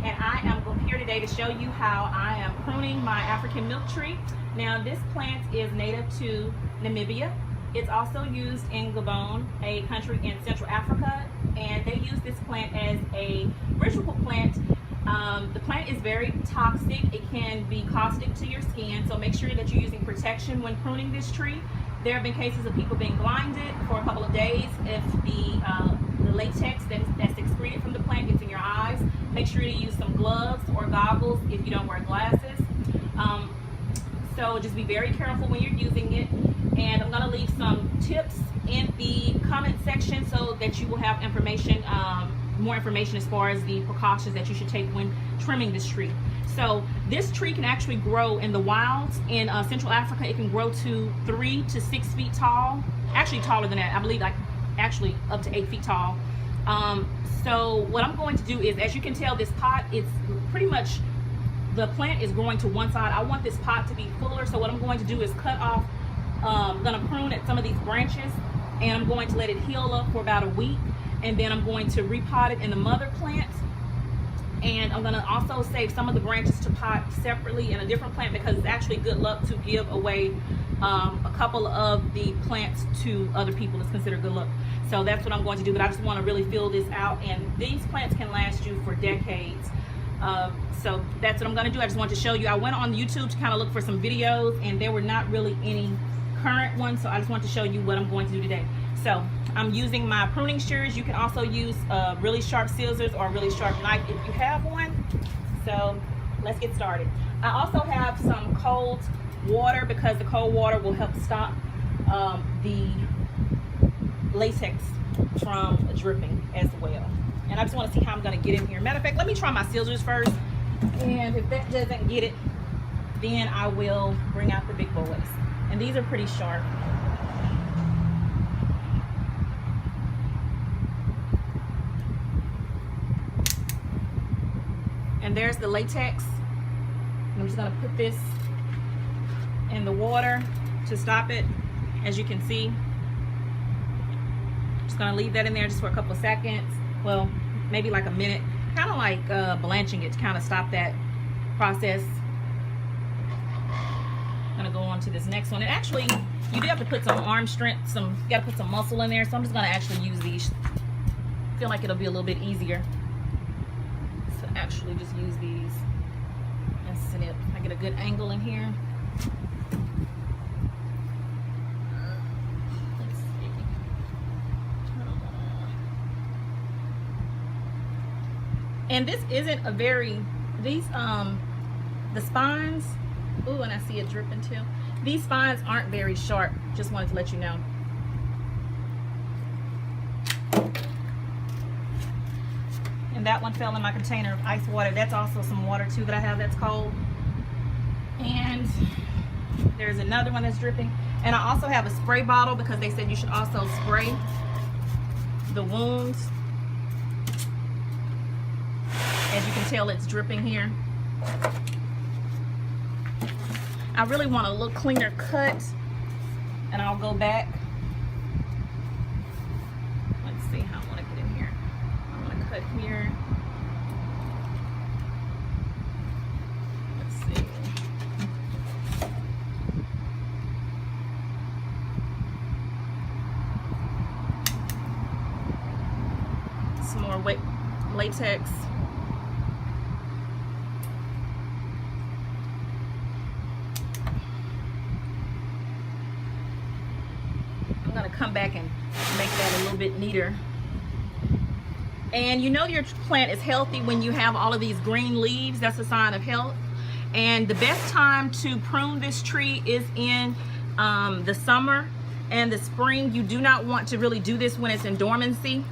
and I am here today to show you how I am pruning my African milk tree. Now this plant is native to Namibia. It's also used in Gabon, a country in Central Africa, and they use this plant as a ritual plant. The plant is very toxic. It can be caustic to your skin, so make sure that you're using protection when pruning this tree. There have been cases of people being blinded for a couple of days if the latex that's excreted from the plant gets in your eyes. Make sure to use some gloves or goggles if you don't wear glasses. So just be very careful when you're using it. And I'm going to leave some tips in the comment section so that you will have information, more information as far as the precautions that you should take when trimming this tree. So this tree can actually grow in the wilds in Central Africa. It can grow to 3 to 6 feet tall, actually taller than that. I believe like actually up to 8 feet tall. So what I'm going to do is, as you can tell, this pot, it's pretty much, the plant is growing to one side. I want this pot to be fuller, so what I'm going to do is cut off, I'm going to prune at some of these branches, and I'm going to let it heal up for about a week, and then I'm going to repot it in the mother plant. And I'm going to also save some of the branches to pot separately in a different plant, because it's actually good luck to give away a couple of the plants to other people. It's considered good luck. So that's what I'm going to do, but I just want to really fill this out, and these plants can last you for decades. So that's what I'm going to do. I just wanted to show you. I went on YouTube to kind of look for some videos, and there were not really any current ones, so I just want to show you what I'm going to do today. So I'm using my pruning shears. You can also use really sharp scissors or a really sharp knife if you have one. So let's get started. I also have some cold water, because the cold water will help stop the latex from dripping as well. And I just want to see how I'm going to get in here. Matter of fact, let me try my scissors first, and if that doesn't get it, then I will bring out the big boys. And these are pretty sharp. And there's the latex. And I'm just going to put this in the water to stop it. As you can see, just going to leave that in there just for a couple of seconds. Well, maybe like a minute. Kind of like blanching it to kind of stop that process. I'm going to go on to this next one. And actually, you do have to put some arm strength, you got to put some muscle in there. So I'm just going to actually use these. I feel like it'll be a little bit easier. Actually just use these and snip. I get a good angle in here. Let's see. And this isn't a very, these the spines, ooh, and I see it dripping too. These spines aren't very sharp. Just wanted to let you know. That one fell in my container of ice water. That's also some water too that I have that's cold. And there's another one that's dripping. And I also have a spray bottle, because they said you should also spray the wounds. As you can tell, it's dripping here. I really want a little cleaner cut, and I'll go back. Let's see how I want to get in here. I'm going to cut here. Let's see. Some more latex. I'm going to come back and make that a little bit neater. And you know your plant is healthy when you have all of these green leaves. That's a sign of health. And the best time to prune this tree is in the summer and the spring. You do not want to really do this when it's in dormancy.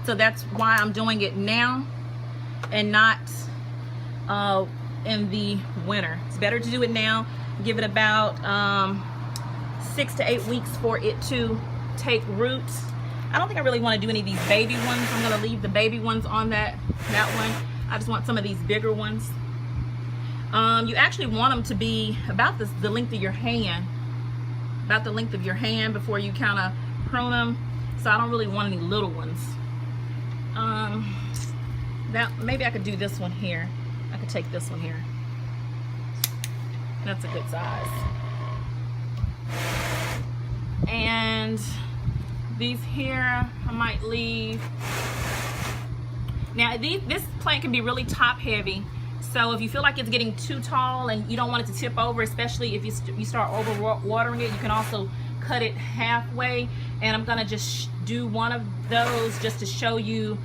So that's why I'm doing it now and not in the winter. It's better to do it now. Give it about 6 to 8 weeks for it to take root. I don't think I really want to do any of these baby ones. I'm going to leave the baby ones on that one. I just want some of these bigger ones. You actually want them to be about the length of your hand. About the length of your hand before you kind of prune them. So I don't really want any little ones. maybe I could do this one here. I could take this one here. That's a good size. And these here I might leave. Now this plant can be really top heavy, so if you feel like it's getting too tall and you don't want it to tip over, especially if you start over watering it, you can also cut it halfway. And I'm gonna just do one of those just to show you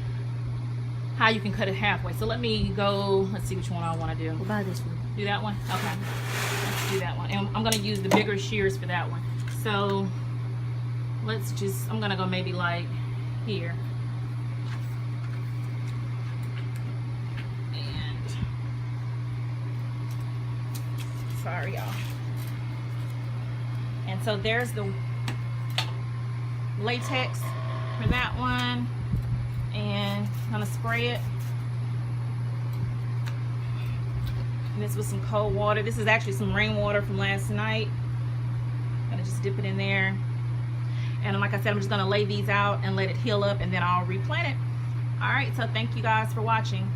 how you can cut it halfway. So let me go, let's see which one I want to do. We'll buy this one. Do that one? Okay, let's do that one. And I'm gonna use the bigger shears for that one. So let's just, I'm gonna go maybe like here. And sorry y'all. And so there's the latex for that one. And I'm gonna spray it. And this was some cold water. This is actually some rainwater from last night. I'm gonna just dip it in there. And like I said, I'm just gonna lay these out and let it heal up, and then I'll replant it. All right, so thank you guys for watching.